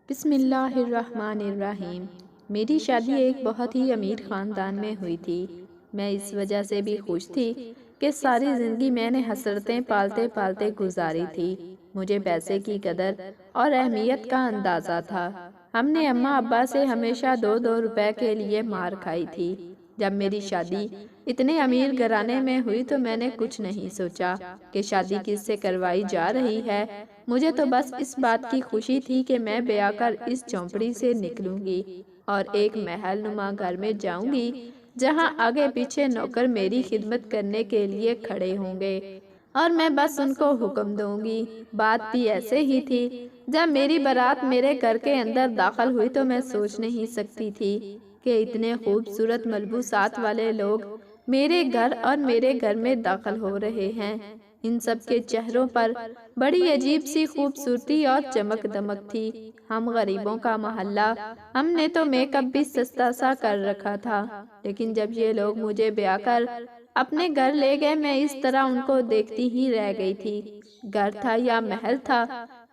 بسم اللہ الرحمن الرحیم۔ میری شادی ایک بہت ہی امیر خاندان میں ہوئی تھی۔ میں اس وجہ سے بھی خوش تھی کہ ساری زندگی میں نے حسرتیں پالتے پالتے گزاری تھی۔ مجھے پیسے کی قدر اور اہمیت کا اندازہ تھا۔ ہم نے اماں ابا سے ہمیشہ 2 روپے کے لیے مار کھائی تھی۔ جب میری شادی اتنے امیر گھرانے میں ہوئی تو میں نے کچھ نہیں سوچا کہ شادی کس سے کروائی جا رہی ہے۔ مجھے تو بس اس بات کی خوشی تھی کہ میں بیاہ کر اس چوپڑی سے نکلوں گی اور ایک محل نما گھر میں جاؤں گی جہاں آگے پیچھے نوکر میری خدمت کرنے کے لیے کھڑے ہوں گے اور میں بس ان کو حکم دوں گی۔ بات بھی ایسے ہی تھی۔ جب میری بارات میرے گھر کے اندر داخل ہوئی تو میں سوچ نہیں سکتی تھی کہ اتنے خوبصورت ملبوسات والے لوگ میرے گھر اور میرے گھر میں داخل ہو رہے ہیں۔ ان سب کے چہروں پر بڑی عجیب سی خوبصورتی اور چمک دمک تھی۔ ہم غریبوں کا محلہ، ہم نے تو میک اپ بھی سستا سا کر رکھا تھا، لیکن جب یہ لوگ مجھے بیاہ کر اپنے گھر لے گئے میں اس طرح ان کو دیکھتی ہی رہ گئی تھی۔ گھر تھا یا محل تھا،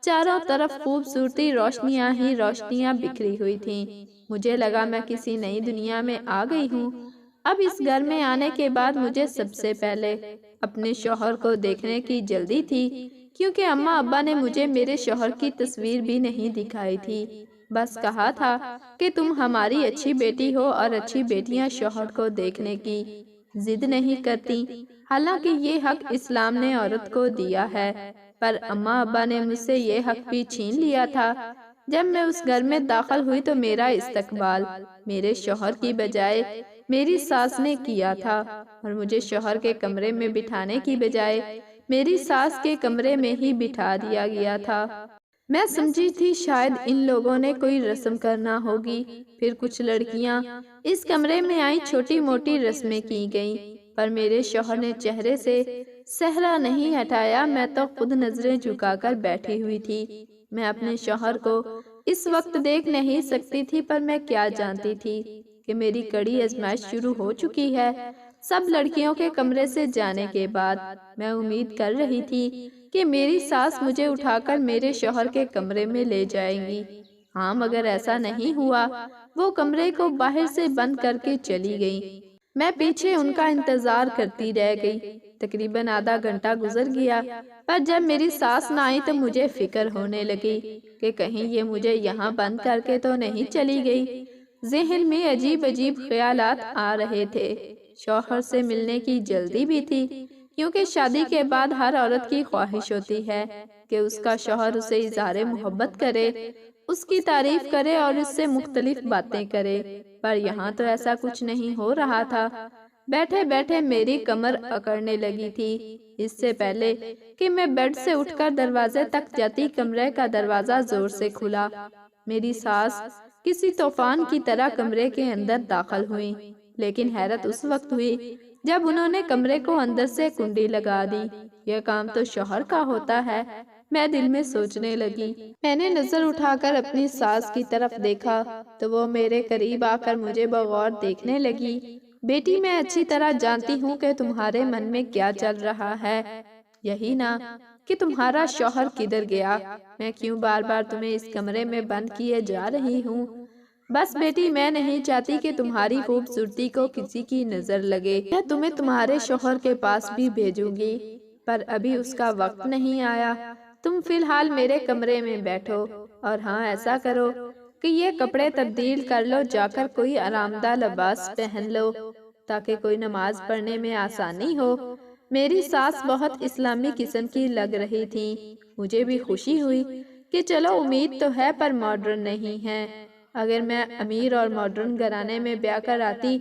چاروں طرف خوبصورتی روشنیاں ہی روشنیاں بکھری ہوئی تھیں۔ مجھے لگا میں کسی نئی دنیا میں آ گئی ہوں۔ اب اس گھر میں آنے کے بعد مجھے سب سے پہلے اپنے شوہر کو دیکھنے کی جلدی تھی، کیونکہ اماں ابا نے مجھے میرے شوہر کی تصویر بھی نہیں دکھائی تھی۔ بس کہا تھا کہ تم ہماری اچھی بیٹی ہو اور اچھی بیٹیاں شوہر کو دیکھنے کی ضد نہیں کرتی۔ حالانکہ یہ حق اسلام نے عورت کو دیا ہے، پر اماں ابا نے مجھ سے یہ حق بھی چھین لیا تھا۔ جب میں اس گھر میں داخل ہوئی تو میرا استقبال میرے شوہر کی بجائے میری ساس نے کیا تھا، اور مجھے شوہر کے کمرے میں بٹھانے کی بجائے میری ساس کے کمرے میں ہی بٹھا دیا گیا تھا۔ میں سمجھی تھی شاید ان لوگوں نے کوئی رسم کرنا ہوگی۔ پھر کچھ لڑکیاں اس کمرے میں آئیں، چھوٹی موٹی رسمیں کی گئیں، پر میرے شوہر نے چہرے سے صحرا نہیں ہٹایا۔ میں تو خود نظریں جھکا کر بیٹھی ہوئی تھی۔ میں اپنے شوہر کو اس وقت دیکھ نہیں سکتی تھی، پر میں کیا جانتی تھی کہ میری کڑی آزمائش شروع ہو چکی ہے۔ سب لڑکیوں کے کمرے سے جانے کے بعد میں امید کر رہی تھی کہ میری ساس مجھے اٹھا کر میرے شوہر کے کمرے میں لے جائیں گی۔ ہاں، مگر ایسا نہیں ہوا۔ وہ کمرے کو باہر سے بند کر کے چلی گئی۔ میں پیچھے ان کا انتظار کرتی رہ گئی۔ تقریباً آدھا گھنٹہ گزر گیا، پر جب میری ساس نہ آئی تو مجھے فکر ہونے لگی کہ کہیں یہ مجھے یہاں بند کر کے تو نہیں چلی گئی۔ ذہن میں عجیب عجیب خیالات آ رہے تھے۔ شوہر سے ملنے کی جلدی بھی تھی، کیونکہ شادی کے بعد ہر عورت کی خواہش ہوتی ہے کہ اس کا شوہر اسے اظہار محبت کرے، اس کی تعریف کرے اور اس سے مختلف باتیں کرے، پر یہاں تو ایسا کچھ نہیں ہو رہا تھا۔ بیٹھے بیٹھے میری کمر اکڑنے لگی تھی۔ اس سے پہلے کہ میں بیڈ سے اٹھ کر دروازے تک جاتی، کمرے کا دروازہ زور سے کھلا۔ میری ساس کسی طوفان کی طرح کمرے کے اندر داخل ہوئی، لیکن حیرت اس وقت ہوئی جب انہوں نے کمرے کو اندر سے کنڈی لگا دی۔ یہ کام تو شوہر کا ہوتا ہے، میں دل میں سوچنے لگی۔ میں نے نظر اٹھا کر اپنی ساس کی طرف دیکھا تو وہ میرے قریب آ کر مجھے بغور دیکھنے لگی۔ بیٹی، میں اچھی طرح جانتی ہوں کہ تمہارے من میں کیا چل رہا ہے، یہی نا کہ تمہارا شوہر کدھر گیا، میں کیوں بار بار تمہیں اس کمرے میں بند کیے جا رہی ہوں۔ بس بیٹی، میں نہیں چاہتی کہ تمہاری خوبصورتی کو کسی کی نظر لگے۔ میں تمہیں تمہارے شوہر کے پاس بھی بھیجوں گی، پر ابھی اس کا وقت نہیں آیا۔ تم فی الحال میرے کمرے میں بیٹھو، اور ہاں، ایسا کرو کہ یہ کپڑے تبدیل کر لو، جا کر کوئی آرام دہ لباس پہن لو تاکہ کوئی نماز پڑھنے میں آسانی ہو۔ میری ساس بہت اسلامی قسم کی لگ رہی تھی۔ مجھے بھی خوشی ہوئی کہ چلو امید تو ہے، پر ماڈرن نہیں ہے۔ اگر میں امیر اور ماڈرن گھرانے میں بیاہ کر آتی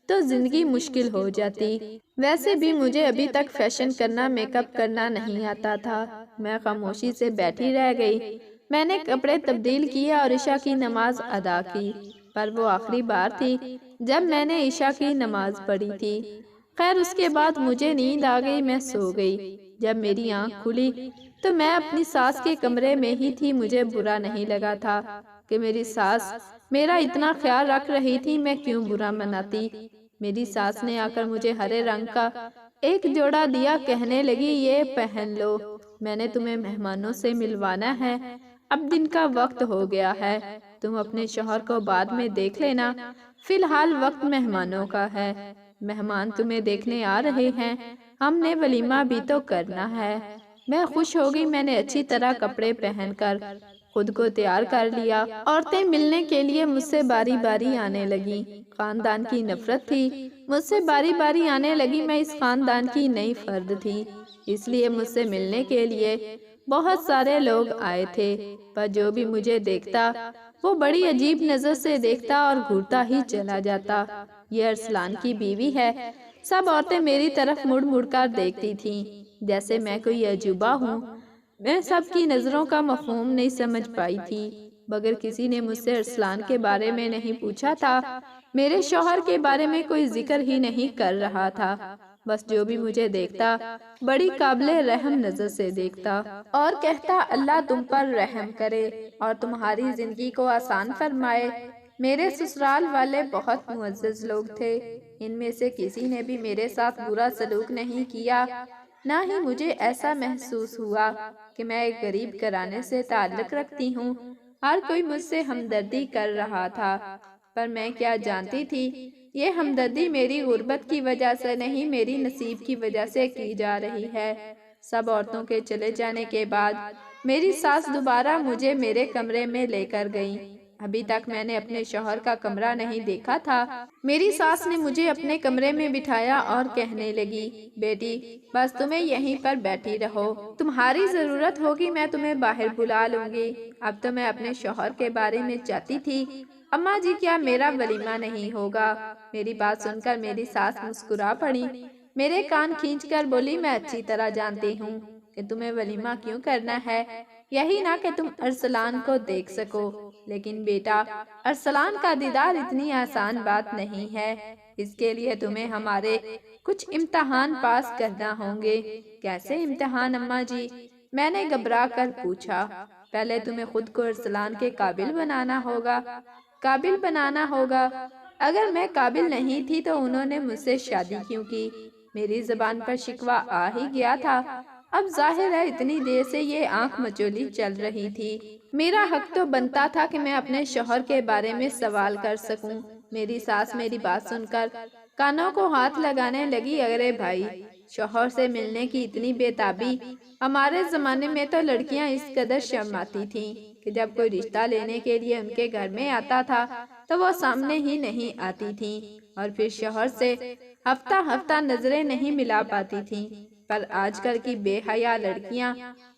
تو زندگی مشکل ہو جاتی۔ ویسے بھی مجھے ابھی تک فیشن کرنا، میک اپ کرنا نہیں آتا تھا۔ میں خاموشی سے بیٹھی رہ گئی۔ میں نے کپڑے تبدیل کیے اور عشاء کی نماز ادا کی، پر وہ آخری بار تھی جب میں نے عشاء کی نماز پڑھی تھی۔ خیر، اس کے بعد مجھے نیند آ گئی، میں سو گئی۔ جب میری آنکھ کھلی تو میں اپنی ساس کے کمرے میں ہی تھی۔ مجھے برا نہیں لگا تھا کہ میری ساس میرا اتنا خیال رکھ رہی تھی، میں کیوں برا مناتی۔ میری ساس نے آ کر مجھے ہرے رنگ کا ایک جوڑا دیا، کہنے لگی، یہ پہن لو، میں نے تمہیں مہمانوں سے ملوانا ہے۔ اب دن کا وقت ہو گیا ہے، تم اپنے شوہر کو بعد میں دیکھ لینا، فی الحال وقت مہمانوں کا ہے، مہمان تمہیں دیکھنے آ رہے ہیں، ہم نے ولیمہ بھی تو کرنا ہے۔ میں خوش ہو گئی، میں نے اچھی طرح کپڑے پہن کر خود کو تیار کر لیا۔ عورتیں ملنے کے لیے مجھ سے باری باری آنے لگیں، خاندان کی نفرت تھی، مجھ سے باری باری آنے لگی، میں اس خاندان کی نئی فرد تھی، اس لیے مجھ سے ملنے کے لیے بہت سارے لوگ آئے تھے، پر جو بھی مجھے دیکھتا وہ بڑی عجیب نظر سے دیکھتا اور گھورتا ہی چلا جاتا۔ یہ ارسلان کی بیوی ہے۔ سب عورتیں میری طرف مڑ مڑ کر دیکھتی تھیں جیسے میں کوئی عجوبہ ہوں۔ میں سب کی نظروں کا مفہوم نہیں سمجھ پائی تھی، مگر کسی نے مجھ سے ارسلان کے بارے میں نہیں پوچھا تھا، میرے شوہر کے بارے میں کوئی ذکر ہی نہیں کر رہا تھا، بس جو بھی مجھے دیکھتا بڑی قابل رحم نظر سے دیکھتا اور کہتا اللہ تم پر رحم کرے اور تمہاری زندگی کو آسان فرمائے۔ میرے سسرال والے بہت معزز لوگ تھے، ان میں سے کسی نے بھی میرے ساتھ برا سلوک نہیں کیا، نہ ہی مجھے ایسا محسوس ہوا کہ میں ایک غریب گھرانے سے تعلق رکھتی ہوں۔ ہر کوئی مجھ سے ہمدردی کر رہا تھا، پر میں کیا جانتی تھی یہ ہمدردی میری غربت کی وجہ سے نہیں، میری نصیب کی وجہ سے کی جا رہی ہے۔ سب عورتوں کے چلے جانے کے بعد میری ساس دوبارہ مجھے میرے کمرے میں لے کر گئیں۔ ابھی تک میں نے اپنے شوہر کا کمرہ نہیں دیکھا تھا۔ میری ساس نے مجھے اپنے کمرے میں بٹھایا اور کہنے لگی، بیٹی بس تمہیں یہیں پر بیٹھی رہو، تمہاری ضرورت ہوگی میں تمہیں باہر بلا لوں گی۔ اب تو میں اپنے شوہر کے بارے میں چاہتی تھی، اماں جی کیا میرا ولیمہ نہیں ہوگا؟ میری بات سن کر میری ساس مسکرا پڑی، میرے کان کھینچ کر بولی، میں اچھی طرح جانتی ہوں کہ تمہیں ولیمہ کیوں کرنا ہے، یہی نہ کہ تم ارسلان کو دیکھ سکو، لیکن بیٹا ارسلان کا دیدار اتنی آسان بات نہیں ہے، اس کے لیے تمہیں ہمارے کچھ امتحان پاس کرنا ہوں گے۔ کیسے امتحان اماں جی؟ میں نے گھبرا کر پوچھا۔ پہلے تمہیں خود کو ارسلان کے قابل بنانا ہوگا۔ قابل بنانا ہوگا؟ اگر میں قابل نہیں تھی تو انہوں نے مجھ سے شادی کیوں کی؟ میری زبان پر شکوہ آ ہی گیا تھا۔ اب ظاہر ہے اتنی دیر سے یہ آنکھ مچولی چل رہی تھی۔ میرا حق تو بنتا تھا کہ میں اپنے شوہر کے بارے میں سوال کر سکوں۔ میری ساس میری بات سن کر کانوں کو ہاتھ لگانے لگی، ارے بھائی، شوہر سے ملنے کی اتنی بے تابی! ہمارے زمانے میں تو لڑکیاں اس قدر شرماتی تھیں کہ جب کوئی رشتہ لینے کے لیے ان کے گھر میں آتا تھا تو وہ سامنے ہی نہیں آتی تھیں، اور پھر شوہر سے ہفتہ ہفتہ نظریں نہیں ملا پاتی تھیں۔ پر آج کل کی بے حیا لڑکیاں،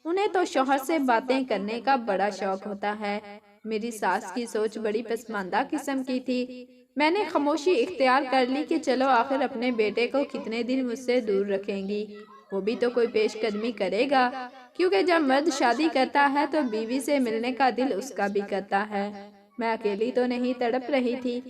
انہیں تو شوہر سے باتیں کرنے کا بڑا شوق ہوتا ہے۔ میری ساس کی سوچ بڑی پسماندہ قسم کی تھی۔ میں نے خاموشی اختیار کر لی کہ چلو آخر اپنے بیٹے کو کتنے دن مجھ سے دور رکھیں گی، وہ بھی تو کوئی پیش قدمی کرے گا، کیونکہ جب مرد شادی کرتا ہے تو بیوی سے ملنے کا دل اس کا بھی کرتا ہے۔ میں اکیلی تو نہیں تڑپ رہی تھی،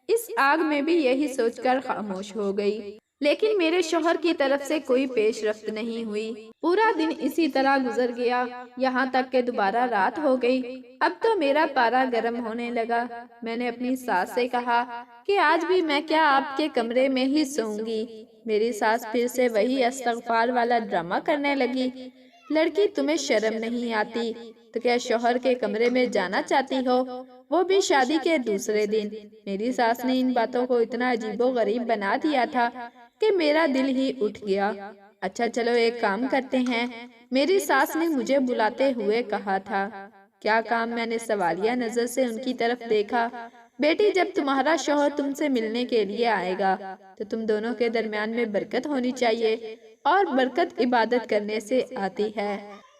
اس آگ میں بھی یہی سوچ کر خاموش ہو گئی۔ لیکن میرے شوہر کی طرف سے کوئی پیش رفت نہیں ہوئی۔ پورا دن اسی طرح گزر گیا، یہاں تک کہ دوبارہ رات ہو گئی۔ اب تو میرا پارا گرم ہونے لگا۔ میں نے اپنی ساس سے کہا کہ آج بھی میں کیا آپ کے کمرے میں ہی سوؤں گی؟ میری ساس پھر سے وہی استغفار والا ڈرامہ کرنے لگی، لڑکی تمہیں شرم نہیں آتی تو کیا شوہر کے کمرے میں جانا چاہتی ہو، وہ بھی شادی کے دوسرے دن؟ میری ساس نے ان باتوں کو اتنا عجیب و غریب بنا دیا تھا کہ میرا دل ہی اٹھ گیا۔ اچھا چلو ایک کام کرتے ہیں، میری ساس نے مجھے بلاتے ہوئے کہا تھا۔ کیا کام؟ میں نے سوالیہ نظر سے ان کی طرف دیکھا۔ بیٹی جب تمہارا شوہر تم سے ملنے کے لیے آئے گا تو تم دونوں کے درمیان میں برکت ہونی چاہیے، اور برکت عبادت کرنے سے آتی ہے،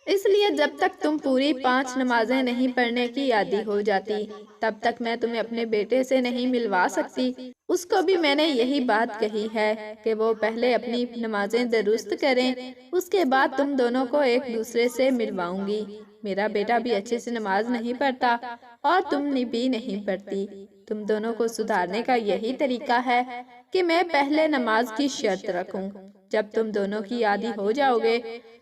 اس لیے جب تک تم پوری 5 نمازیں نہیں پڑھنے کی عادی ہو جاتی تب تک میں تمہیں اپنے بیٹے سے نہیں ملوا سکتی۔ اس کو بھی میں نے یہی بات کہی ہے کہ وہ پہلے اپنی نمازیں درست کریں، اس کے بعد تم دونوں کو ایک دوسرے سے ملواؤں گی۔ میرا بیٹا بھی اچھے سے نماز نہیں پڑھتا اور تم بھی نہیں پڑھتی، تم دونوں کو سدھارنے کا یہی طریقہ ہے کہ میں پہلے نماز کی شرط رکھوں، جب تم دونوں کی عادی ہو جاؤ گے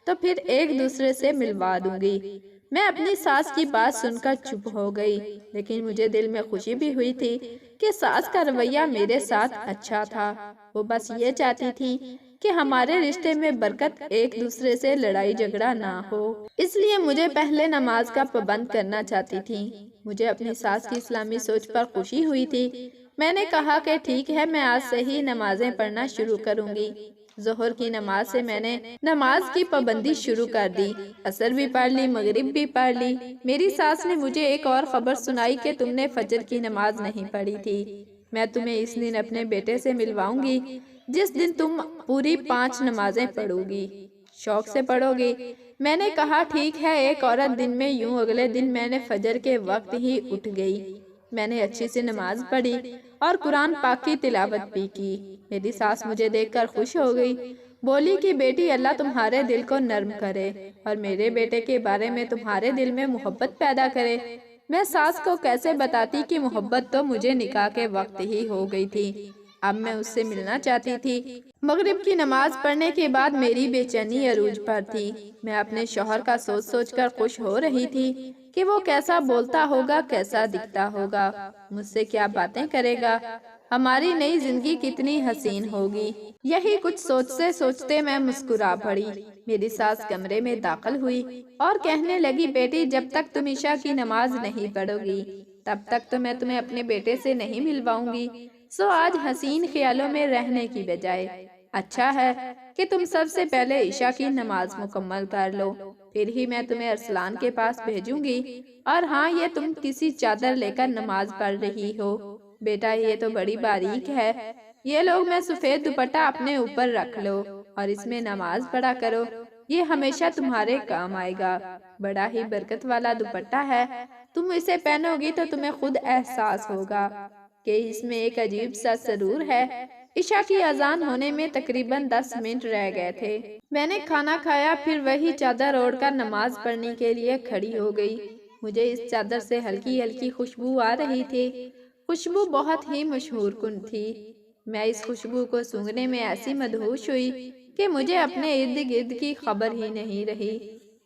تو پھر ایک دوسرے سے ملوا دوں گی۔ میں اپنی ساس کی بات سن کر چپ ہو گئی، لیکن مجھے دل میں خوشی بھی ہوئی تھی کہ ساس کا رویہ میرے ساتھ اچھا تھا۔ وہ بس یہ چاہتی تھی کہ ہمارے رشتے میں برکت، ایک دوسرے سے لڑائی جھگڑا نہ ہو، اس لیے مجھے پہلے نماز کا پابند کرنا چاہتی تھی۔ مجھے اپنی ساس کی اسلامی سوچ پر خوشی ہوئی تھی۔ میں نے کہا کہ ٹھیک ہے، میں آج سے ہی نمازیں پڑھنا شروع کروں گی۔ ظہر کی نماز سے میں نے نماز کی پابندی شروع کر دی۔ عصر بھی پڑھ لی، مغرب بھی پڑھ لی۔ میری ساس نے مجھے ایک اور خبر سنائی کہ تم نے فجر کی نماز نہیں پڑھی تھی۔ میں تمہیں اس دن اپنے بیٹے سے ملواؤں گی جس دن تم پوری 5 نمازیں پڑھو گی، شوق سے پڑھو گی۔ میں نے کہا ٹھیک ہے۔ ایک عورت دن میں یوں اگلے دن میں نے فجر کے وقت ہی اٹھ گئی۔ میں نے اچھی سے نماز پڑھی اور قرآن پاک کی تلاوت بھی کی۔ میری ساس مجھے دیکھ کر خوش ہو گئی، بولی کہ بیٹی اللہ تمہارے دل کو نرم کرے اور میرے بیٹے کے بارے میں تمہارے دل میں محبت پیدا کرے۔ میں ساس کو کیسے بتاتی کہ محبت تو مجھے نکاح کے وقت ہی ہو گئی تھی، اب میں اس سے ملنا چاہتی تھی۔ مغرب کی نماز پڑھنے کے بعد میری بے چینی عروج پر تھی۔ میں اپنے شوہر کا سوچ سوچ کر خوش ہو رہی تھی کہ وہ کیسا بولتا ہوگا، کیسا دکھتا ہوگا، مجھ سے کیا باتیں کرے گا، ہماری نئی زندگی کتنی حسین ہوگی۔ یہی کچھ سوچتے سوچتے میں مسکرا پڑی۔ میری ساس کمرے میں داخل ہوئی اور کہنے لگی بیٹی جب تک تم عشاء کی نماز نہیں پڑھو گی تب تک تو میں تمہیں اپنے بیٹے سے نہیں ملواؤں گی، سو آج حسین خیالوں میں رہنے کی بجائے اچھا ہے کہ تم سب سے پہلے عشاء کی نماز مکمل کر لو، پھر ہی میں تمہیں ارسلان کے پاس بھیجوں گی۔ اور ہاں، یہ تم کسی چادر لے کر نماز پڑھ رہی ہو بیٹا، یہ تو بڑی باریک ہے، یہ لوگ میں سفید دوپٹہ اپنے اوپر رکھ لو اور اس میں نماز پڑھا کرو، یہ ہمیشہ تمہارے کام آئے گا، بڑا ہی برکت والا دوپٹہ ہے، تم اسے پہنو گی تو تمہیں خود احساس ہوگا کہ اس میں ایک عجیب سا سرور ہے۔ عشاء کی اذان ہونے میں تقریباً 10 منٹ رہ گئے تھے۔ میں نے کھانا کھایا، پھر وہی چادر اوڑھ کر نماز پڑھنے کے لیے کھڑی ہو گئی۔ مجھے اس چادر سے ہلکی ہلکی خوشبو آ رہی تھی، خوشبو بہت ہی مشہور کن تھی۔ میں اس خوشبو کو سونگھنے میں ایسی مدہوش ہوئی کہ مجھے اپنے ارد گرد کی خبر ہی نہیں رہی۔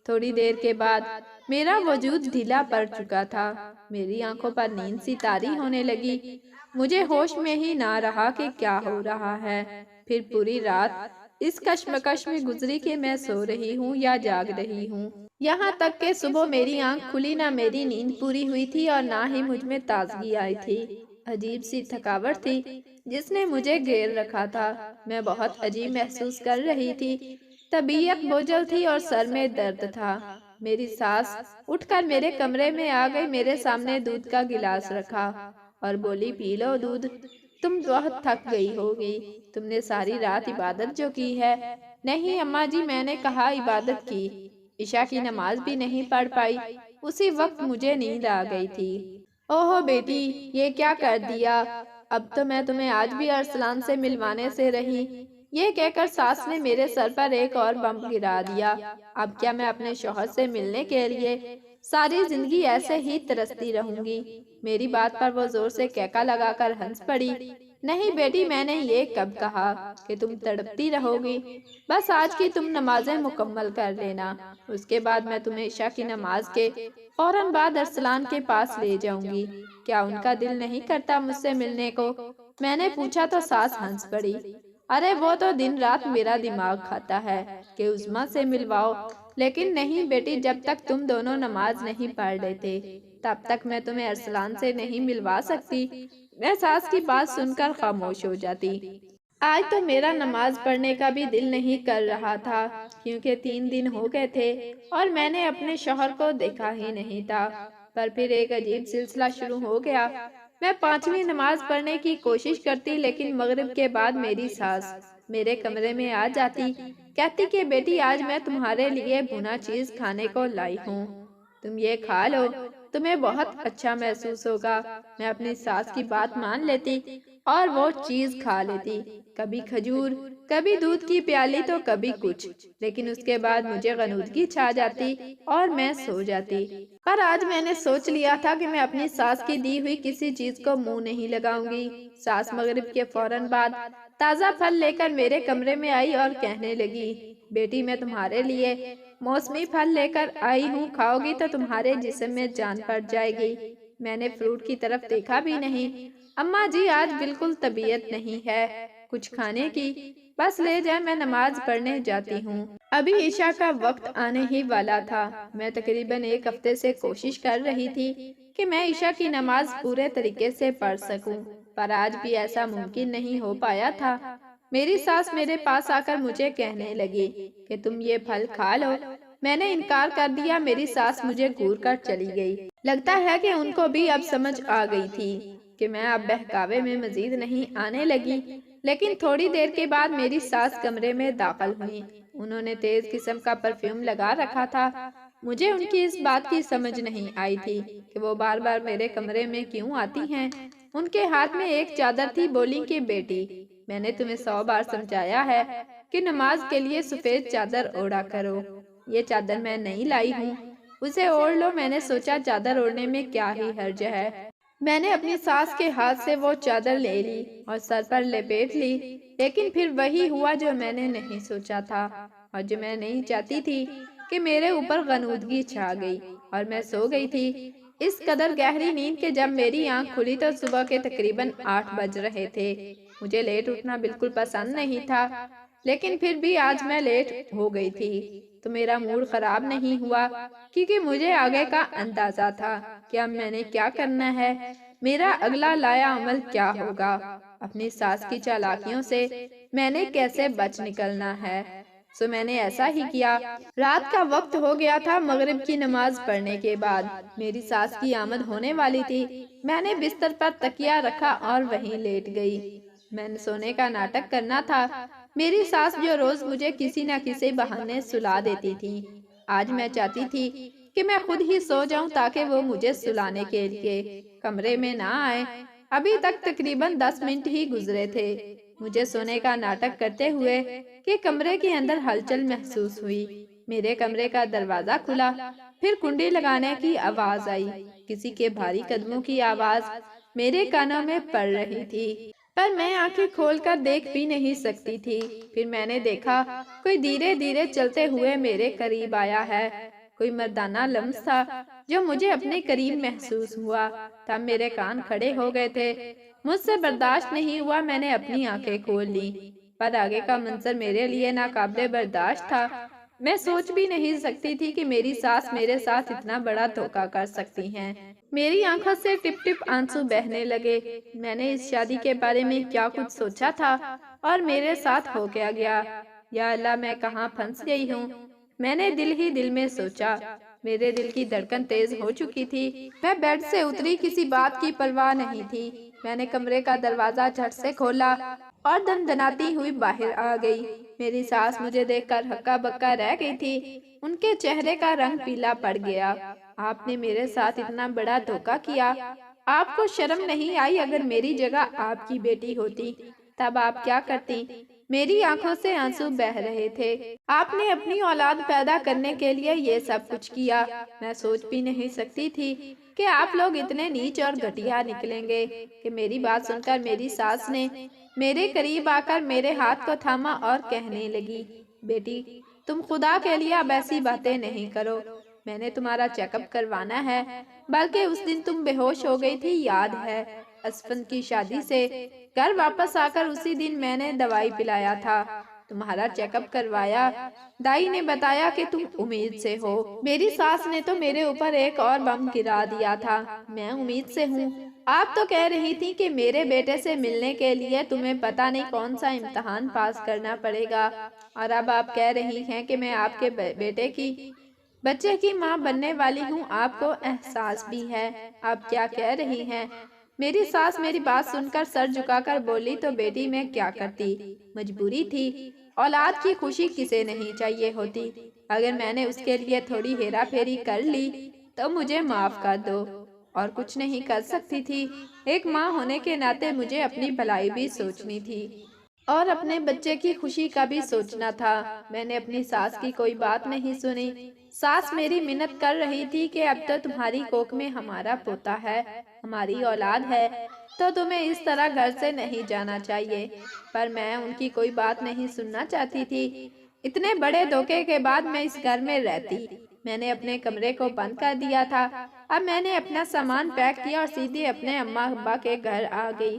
تھوڑی دیر کے بعد میرا وجود ڈھیلا پڑ چکا تھا، میری آنکھوں پر نیند سی طاری ہونے لگی، مجھے ہوش میں ہی نہ رہا کہ کیا ہو رہا ہے۔ پھر پوری رات اس کشمکش میں گزری کہ میں سو رہی ہوں یا جاگ رہی ہوں، یہاں تک کہ صبح میری آنکھ کھلی، نہ میری نیند پوری ہوئی تھی اور نہ ہی مجھ میں تازگی آئی تھی۔ عجیب سی تھکاوٹ تھی جس نے مجھے گھیر رکھا تھا، میں بہت عجیب محسوس کر رہی تھی، طبیعت بوجھل تھی اور سر میں درد تھا۔ میری ساس اٹھ کر میرے کمرے میں آ گئی، میرے سامنے دودھ کا گلاس رکھا اور بولی پی لو دودھ، تم بہت تھک گئی ہوگی، تم نے ساری رات عبادت جو کی ہے۔ نہیں اماں جی، میں نے کہا عبادت کی، عشاء کی نماز بھی نہیں پڑھ پائی، اسی وقت مجھے نیند آ گئی تھی۔ اوہو بیٹی، یہ کیا کر دیا، اب تو میں تمہیں آج بھی ارسلان سے ملوانے سے رہی۔ یہ کہہ کر ساس نے میرے سر پر ایک اور بم گرا دیا۔ اب کیا میں اپنے شوہر سے ملنے کے لیے ساری زندگی ایسے ہی ترستی رہوں گی؟ میری بات پر وہ زور سے کہکا لگا کر ہنس پڑی۔ نہیں بیٹی، میں نے یہ کب کہا کہ تم تڑپتی رہو گی، بس آج کی تم نمازیں مکمل کر لینا، اس کے بعد میں تمہیں عشاء کی نماز کے فوراً بعد ارسلان کے پاس لے جاؤں گی۔ کیا ان کا دل نہیں کرتا مجھ سے ملنے کو؟ میں نے پوچھا تو ساس ہنس پڑی۔ ارے وہ تو دن رات میرا دماغ کھاتا ہے کہ عظمیٰ سے ملواؤ، لیکن نہیں بیٹی، جب تک تم دونوں نماز نہیں پڑھ لیتے تب تک میں تمہیں ارسلان سے نہیں ملوا سکتی۔ میں ساس کی بات سن کر خاموش ہو جاتی۔ آج تو میرا نماز پڑھنے کا بھی دل نہیں کر رہا تھا، کیونکہ 3 دن ہو گئے تھے اور میں نے اپنے شوہر کو دیکھا ہی نہیں تھا۔ پر پھر ایک عجیب سلسلہ شروع ہو گیا۔ میں 5ویں نماز پڑھنے کی کوشش کرتی، لیکن مغرب کے بعد میری ساس میرے کمرے میں آ جاتی، کہتی کہ بیٹی آج میں تمہارے لیے بھنا چیز کھانے کو لائی ہوں، تم یہ کھا لو، تمہیں بہت اچھا محسوس ہوگا۔ میں اپنی ساس کی بات مان لیتی اور وہ چیز کھا لیتی، کبھی کھجور، کبھی دودھ کی پیالی تو کبھی کچھ، لیکن اس کے بعد مجھے غنودگی چھا جاتی اور میں سو جاتی۔ پر آج میں نے سوچ لیا تھا کہ میں اپنی ساس کی دی ہوئی کسی چیز کو منہ نہیں لگاؤں گی۔ ساس مغرب کے فوراً بعد تازہ پھل لے کر میرے کمرے میں آئی اور کہنے لگی، بیٹی میں تمہارے لیے موسمی پھل لے کر آئی ہوں، کھاؤ گی تو تمہارے جسم میں جان پڑ جائے گی۔ میں نے فروٹ کی طرف دیکھا بھی نہیں۔ اماں جی آج بالکل طبیعت نہیں ہے، کچھ کھانے کی؟ بس لے جائے، میں نماز پڑھنے جاتی ہوں۔ ابھی عشاء کا وقت آنے ہی والا تھا۔ میں تقریباً 1 ہفتے سے کوشش کر رہی تھی کہ میں عشاء کی نماز پورے طریقے سے پڑھ سکوں، پر آج بھی ایسا ممکن نہیں ہو پایا تھا۔ میری ساس میرے پاس آ کر مجھے کہنے لگی کہ تم یہ پھل کھا لو۔ میں نے انکار کر دیا۔ میری ساس مجھے گھور کر چلی گئی۔ لگتا ہے کہ ان کو بھی اب سمجھ آ گئی تھی کہ میں اب بہکاوے میں مزید نہیں آنے لگی۔ لیکن تھوڑی دیر کے بعد میری ساس کمرے میں داخل ہوئی۔ انہوں نے تیز قسم کا پرفیوم لگا رکھا تھا۔ مجھے ان کی اس بات کی سمجھ نہیں آئی تھی کہ وہ بار بار میرے کمرے میں کیوں آتی ہیں۔ ان کے ہاتھ میں ایک چادر تھی۔ بولی کہ بیٹی، میں نے تمہیں 100 بار سمجھایا ہے کہ نماز کے لیے سفید چادر اوڑھا کرو۔ یہ چادر میں نہیں لائی ہوں، اسے اوڑھ لو۔ میں نے سوچا چادر اوڑھنے میں کیا ہی حرج ہے۔ میں نے اپنی ساس کے ہاتھ سے وہ چادر لے لی اور سر پر لپیٹ لی، لیکن پھر وہی ہوا جو میں نے نہیں سوچا تھا اور جو میں نہیں چاہتی تھی کہ میرے اوپر غنودگی چھا گئی اور میں سو گئی تھی اس قدر گہری نیند کہ جب میری آنکھ کھلی تو صبح کے تقریباً 8 بج رہے تھے۔ مجھے لیٹ اٹھنا بالکل پسند نہیں تھا، لیکن پھر بھی آج میں لیٹ ہو گئی تھی تو میرا موڈ خراب نہیں ہوا، کیونکہ مجھے آگے کا اندازہ تھا کہ اب میں نے کیا کرنا ہے، میرا اگلا لایا عمل کیا ہوگا، اپنی ساس کی چالاکیوں سے میں نے کیسے بچ نکلنا ہے۔ سو میں نے ایسا ہی کیا۔ رات کا وقت ہو گیا تھا۔ مغرب کی نماز پڑھنے کے بعد میری ساس کی آمد ہونے والی تھی۔ میں نے بستر پر تکیہ رکھا اور وہیں لیٹ گئی۔ میں نے سونے کا ناٹک کرنا تھا۔ میری ساس جو روز مجھے کسی نہ کسی بہانے سلا دیتی تھی، آج میں چاہتی تھی کہ میں خود ہی سو جاؤں تاکہ وہ مجھے سلانے کے لیے کمرے میں نہ آئے۔ ابھی تک تقریباً 10 منٹ ہی گزرے تھے مجھے سونے کا ناٹک کرتے ہوئے کہ کمرے کے اندر ہلچل محسوس ہوئی۔ میرے کمرے کا دروازہ کھلا، پھر کنڈی لگانے کی آواز آئی۔ کسی کے بھاری قدموں کی آواز میرے کانوں میں پڑ رہی تھی، پر میں آنکھیں کھول کر دیکھ بھی نہیں سکتی تھی۔ پھر میں نے دیکھا کوئی دھیرے دھیرے چلتے ہوئے میرے قریب آیا ہے۔ کوئی مردانہ لمس تھا جو مجھے اپنے قریب محسوس ہوا۔ تب میرے کان کھڑے ہو گئے تھے۔ مجھ سے برداشت نہیں ہوا۔ میں نے اپنی آنکھیں کھول لی، پر آگے کا منظر میرے لیے ناقابل برداشت تھا۔ میں سوچ بھی نہیں سکتی تھی کہ میری ساس میرے ساتھ اتنا بڑا دھوکہ کر سکتی ہیں۔ میری آنکھوں سے ٹپ ٹپ آنسو بہنے لگے۔ میں نے اس شادی کے بارے میں کیا کچھ سوچا تھا اور میرے ساتھ ہو کیا گیا۔ یا اللہ، میں کہاں پھنس گئی ہوں۔ میں نے دل ہی دل میں سوچا۔ میرے دل کی دھڑکن تیز ہو چکی تھی۔ میں بیڈ سے اتری، کسی بات کی پرواہ نہیں تھی۔ میں نے کمرے کا دروازہ جھٹ سے کھولا اور دندناتی ہوئی باہر آ گئی۔ میری ساس مجھے دیکھ کر ہکا بکا رہ گئی تھی۔ ان کے چہرے کا رنگ پیلا پڑ گیا۔ آپ نے میرے ساتھ اتنا بڑا دھوکہ کیا۔ آپ کو شرم نہیں آئی؟ اگر میری جگہ آپ کی بیٹی ہوتی تب آپ کیا کرتی؟ میری آنکھوں سے آنسو بہہ رہے تھے۔ آپ نے اپنی اولاد پیدا کرنے کے لیے یہ سب کچھ کیا۔ میں سوچ بھی نہیں سکتی تھی کہ آپ لوگ اتنے نیچ اور گھٹیا نکلیں گے۔ کہ میری بات سن کر میری ساس نے میرے قریب آ کر میرے ہاتھ کو تھاما اور کہنے لگی، بیٹی، تم خدا کے لیے اب ایسی باتیں نہیں کرو۔ میں نے تمہارا چیک اپ کروانا ہے، بلکہ اس دن تم بے ہوش ہو گئی تھی، یاد ہے؟ اسفند کی شادی سے گھر واپس آ کر اسی دن میں نے دوائی پلایا تھا، تمہارا چیک اپ کروایا۔ دائی نے بتایا کہ تم امید سے ہو۔ میری ساس نے تو میرے اوپر ایک اور بم گرا دیا تھا۔ میں امید سے ہوں؟ آپ تو کہہ رہی تھی کہ میرے بیٹے سے ملنے کے لیے تمہیں پتہ نہیں کون سا امتحان پاس کرنا پڑے گا، اور اب آپ کہہ رہی ہیں کہ میں آپ کے بیٹے کی بچے کی ماں بننے والی ہوں۔ آپ کو احساس بھی ہے آپ کیا کہہ رہی ہیں؟ میری ساس میری بات سن کر سر جھکا کر بولی، تو بیٹی میں کیا کرتی، مجبوری تھی۔ اولاد کی خوشی کسے نہیں چاہیے ہوتی۔ اگر میں نے اس کے لیے تھوڑی ہیرا پھیری کر لی تو مجھے معاف کر دو۔ اور کچھ نہیں کر سکتی تھی۔ ایک ماں ہونے کے ناطے مجھے اپنی بھلائی بھی سوچنی تھی اور اپنے بچے کی خوشی کا بھی سوچنا تھا۔ میں نے اپنی ساس کی کوئی بات نہیں سنی۔ ساس میری منت کر رہی تھی کہ اب تو تمہاری کوکھ میں ہمارا پوتا ہے، ہماری اولاد ہے، تو تمہیں اس طرح گھر سے نہیں جانا چاہیے۔ پر میں ان کی کوئی بات نہیں سننا چاہتی تھی۔ اتنے بڑے دھوکے کے بعد میں اس گھر میں رہتی؟ میں نے اپنے کمرے کو بند کر دیا تھا۔ اب میں نے اپنا سامان پیک کیا اور سیدھی اپنے اماں ابا کے گھر آ گئی۔